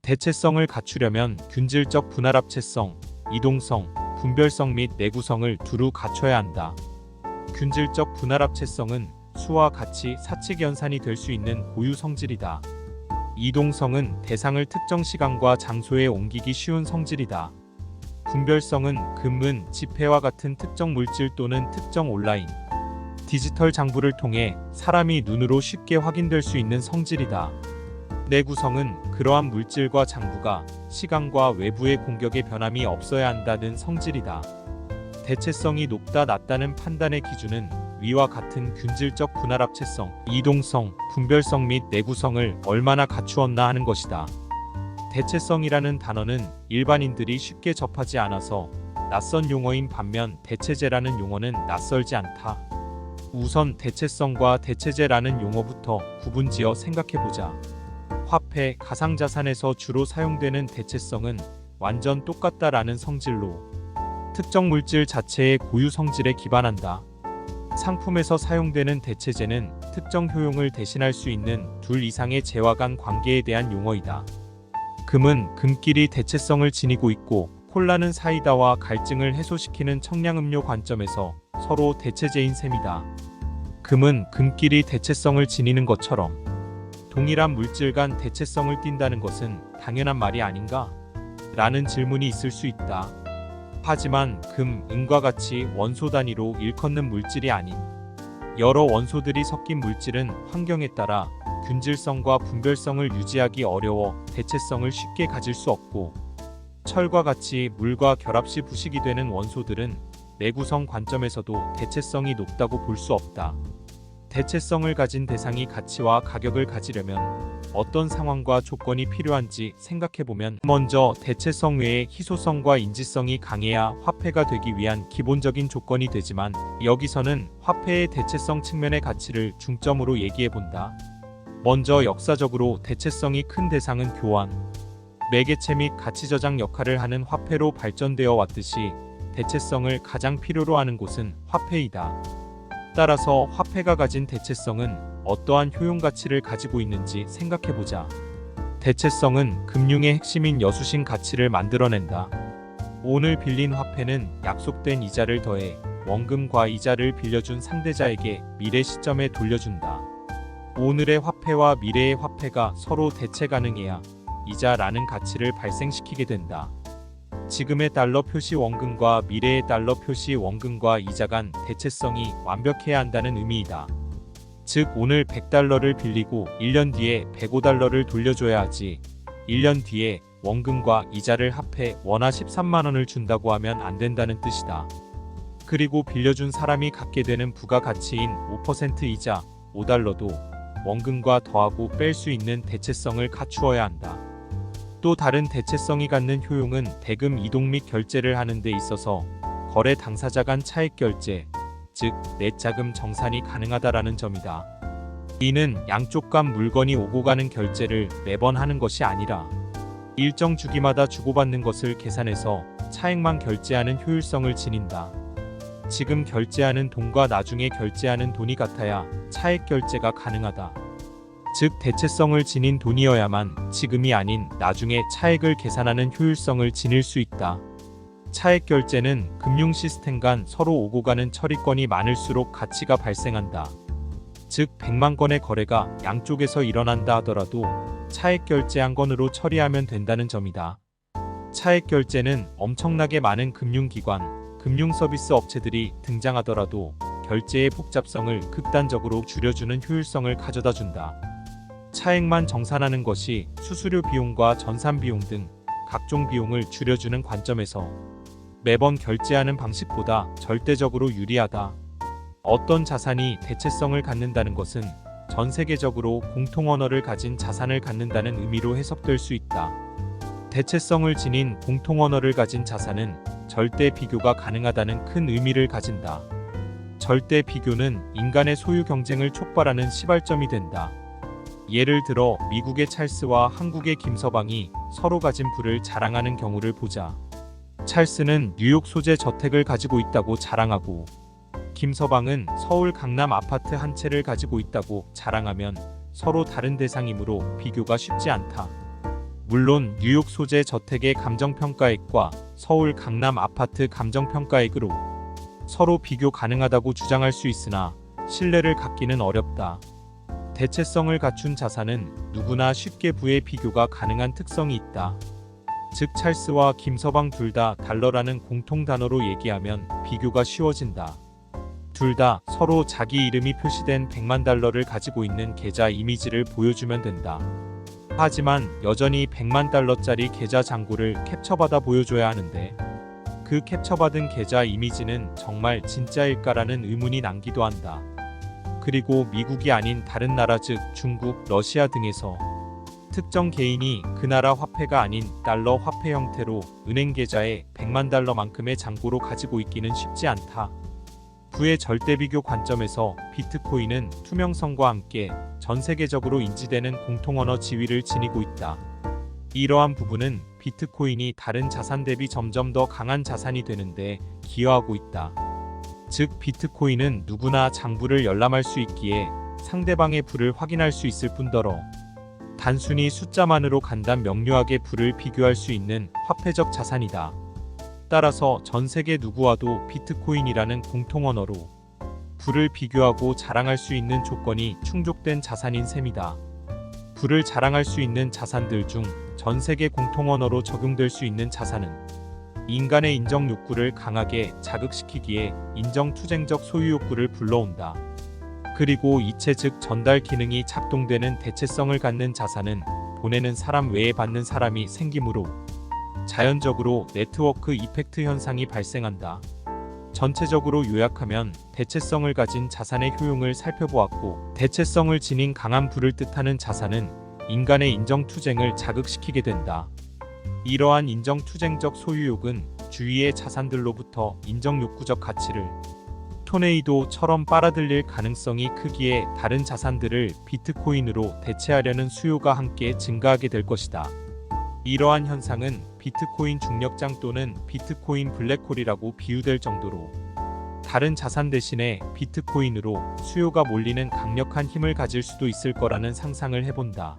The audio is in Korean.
대체성을 갖추려면 균질적 분할합체성, 이동성, 분별성 및 내구성을 두루 갖춰야 한다. 균질적 분할합체성은 수와 같이 사칙 연산이 될 수 있는 고유 성질이다. 이동성은 대상을 특정 시간과 장소에 옮기기 쉬운 성질이다. 분별성은 금, 은, 지폐와 같은 특정 물질 또는 특정 온라인, 디지털 장부를 통해 사람이 눈으로 쉽게 확인될 수 있는 성질이다. 내구성은 그러한 물질과 장부가 시간과 외부의 공격에 변함이 없어야 한다는 성질이다. 대체성이 높다 낮다는 판단의 기준은 위와 같은 균질적 분할합체성, 이동성, 분별성 및 내구성을 얼마나 갖추었나 하는 것이다. 대체성이라는 단어는 일반인들이 쉽게 접하지 않아서 낯선 용어인 반면 대체제라는 용어는 낯설지 않다. 우선 대체성과 대체제라는 용어부터 구분지어 생각해보자. 화폐, 가상자산에서 주로 사용되는 대체성은 완전 똑같다라는 성질로 특정 물질 자체의 고유 성질에 기반한다. 상품에서 사용되는 대체제는 특정 효용을 대신할 수 있는 둘 이상의 재와 간 관계에 대한 용어이다. 금은 금끼리 대체성을 지니고 있고 콜라는 사이다와 갈증을 해소시키는 청량음료 관점에서 서로 대체제인 셈이다. 금은 금끼리 대체성을 지니는 것처럼 동일한 물질 간 대체성을 띈다는 것은 당연한 말이 아닌가? 라는 질문이 있을 수 있다. 하지만 금, 은과 같이 원소 단위로 일컫는 물질이 아닌 여러 원소들이 섞인 물질은 환경에 따라 균질성과 분별성을 유지하기 어려워 대체성을 쉽게 가질 수 없고, 철과 같이 물과 결합 시 부식이 되는 원소들은 내구성 관점에서도 대체성이 높다고 볼 수 없다. 대체성을 가진 대상이 가치와 가격을 가지려면 어떤 상황과 조건이 필요한지 생각해보면, 먼저 대체성 외에 희소성과 인지성이 강해야 화폐가 되기 위한 기본적인 조건이 되지만, 여기서는 화폐의 대체성 측면의 가치를 중점으로 얘기해본다. 먼저 역사적으로 대체성이 큰 대상은 교환, 매개체 및 가치 저장 역할을 하는 화폐로 발전되어 왔듯이 대체성을 가장 필요로 하는 곳은 화폐이다. 따라서 화폐가 가진 대체성은 어떠한 효용 가치를 가지고 있는지 생각해보자. 대체성은 금융의 핵심인 여수신 가치를 만들어낸다. 오늘 빌린 화폐는 약속된 이자를 더해 원금과 이자를 빌려준 상대자에게 미래 시점에 돌려준다. 오늘의 화폐와 미래의 화폐가 서로 대체 가능해야 이자라는 가치를 발생시키게 된다. 지금의 달러 표시 원금과 미래의 달러 표시 원금과 이자 간 대체성이 완벽해야 한다는 의미이다. 즉 오늘 100달러를 빌리고 1년 뒤에 105달러를 돌려줘야 하지, 1년 뒤에 원금과 이자를 합해 원화 13만원을 준다고 하면 안 된다는 뜻이다. 그리고 빌려준 사람이 갖게 되는 부가가치인 5% 이자 5달러도 원금과 더하고 뺄 수 있는 대체성을 갖추어야 한다. 또 다른 대체성이 갖는 효용은 대금 이동 및 결제를 하는 데 있어서 거래 당사자 간 차액 결제, 즉 내자금 정산이 가능하다라는 점이다. 이는 양쪽 간 물건이 오고 가는 결제를 매번 하는 것이 아니라 일정 주기마다 주고받는 것을 계산해서 차액만 결제하는 효율성을 지닌다. 지금 결제하는 돈과 나중에 결제하는 돈이 같아야 차액 결제가 가능하다. 즉 대체성을 지닌 돈이어야만 지금이 아닌 나중에 차액을 계산하는 효율성을 지닐 수 있다. 차액 결제는 금융 시스템 간 서로 오고 가는 처리권이 많을수록 가치가 발생한다. 즉 100만 건의 거래가 양쪽에서 일어난다 하더라도 차액 결제 한 건으로 처리하면 된다는 점이다. 차액 결제는 엄청나게 많은 금융기관, 금융서비스 업체들이 등장하더라도 결제의 복잡성을 극단적으로 줄여주는 효율성을 가져다 준다. 차액만 정산하는 것이 수수료 비용과 전산 비용 등 각종 비용을 줄여주는 관점에서 매번 결제하는 방식보다 절대적으로 유리하다. 어떤 자산이 대체성을 갖는다는 것은 전 세계적으로 공통 언어를 가진 자산을 갖는다는 의미로 해석될 수 있다. 대체성을 지닌 공통 언어를 가진 자산은 절대 비교가 가능하다는 큰 의미를 가진다. 절대 비교는 인간의 소유 경쟁을 촉발하는 시발점이 된다. 예를 들어 미국의 찰스와 한국의 김서방이 서로 가진 부를 자랑하는 경우를 보자. 찰스는 뉴욕 소재 저택을 가지고 있다고 자랑하고, 김서방은 서울 강남 아파트 한 채를 가지고 있다고 자랑하면 서로 다른 대상이므로 비교가 쉽지 않다. 물론 뉴욕 소재 저택의 감정평가액과 서울 강남 아파트 감정평가액으로 서로 비교 가능하다고 주장할 수 있으나 신뢰를 갖기는 어렵다. 대체성을 갖춘 자산은 누구나 쉽게 부의 비교가 가능한 특성이 있다. 즉 찰스와 김서방 둘 다 달러라는 공통 단어로 얘기하면 비교가 쉬워진다. 둘 다 서로 자기 이름이 표시된 100만 달러를 가지고 있는 계좌 이미지를 보여주면 된다. 하지만 여전히 100만 달러짜리 계좌 잔고를 캡처받아 보여줘야 하는데 그 캡처받은 계좌 이미지는 정말 진짜일까라는 의문이 남기도 한다. 그리고 미국이 아닌 다른 나라 즉 중국, 러시아 등에서 특정 개인이 그 나라 화폐가 아닌 달러 화폐 형태로 은행 계좌에 100만 달러만큼의 잔고로 가지고 있기는 쉽지 않다. 부의 절대 비교 관점에서 비트코인은 투명성과 함께 전 세계적으로 인지되는 공통언어 지위를 지니고 있다. 이러한 부분은 비트코인이 다른 자산 대비 점점 더 강한 자산이 되는데 기여하고 있다. 즉 비트코인은 누구나 장부를 열람할 수 있기에 상대방의 부를 확인할 수 있을 뿐더러 단순히 숫자만으로 간단 명료하게 부를 비교할 수 있는 화폐적 자산이다. 따라서 전 세계 누구와도 비트코인이라는 공통언어로 부를 비교하고 자랑할 수 있는 조건이 충족된 자산인 셈이다. 부를 자랑할 수 있는 자산들 중 전 세계 공통언어로 적용될 수 있는 자산은 인간의 인정 욕구를 강하게 자극시키기에 인정투쟁적 소유 욕구를 불러온다. 그리고 이체 즉 전달 기능이 작동되는 대체성을 갖는 자산은 보내는 사람 외에 받는 사람이 생기므로 자연적으로 네트워크 이펙트 현상이 발생한다. 전체적으로 요약하면 대체성을 가진 자산의 효용을 살펴보았고 대체성을 지닌 강한 부를 뜻하는 자산은 인간의 인정투쟁을 자극시키게 된다. 이러한 인정투쟁적 소유욕은 주위의 자산들로부터 인정욕구적 가치를 토네이도처럼 빨아들일 가능성이 크기에 다른 자산들을 비트코인으로 대체하려는 수요가 함께 증가하게 될 것이다. 이러한 현상은 비트코인 중력장 또는 비트코인 블랙홀이라고 비유될 정도로 다른 자산 대신에 비트코인으로 수요가 몰리는 강력한 힘을 가질 수도 있을 거라는 상상을 해본다.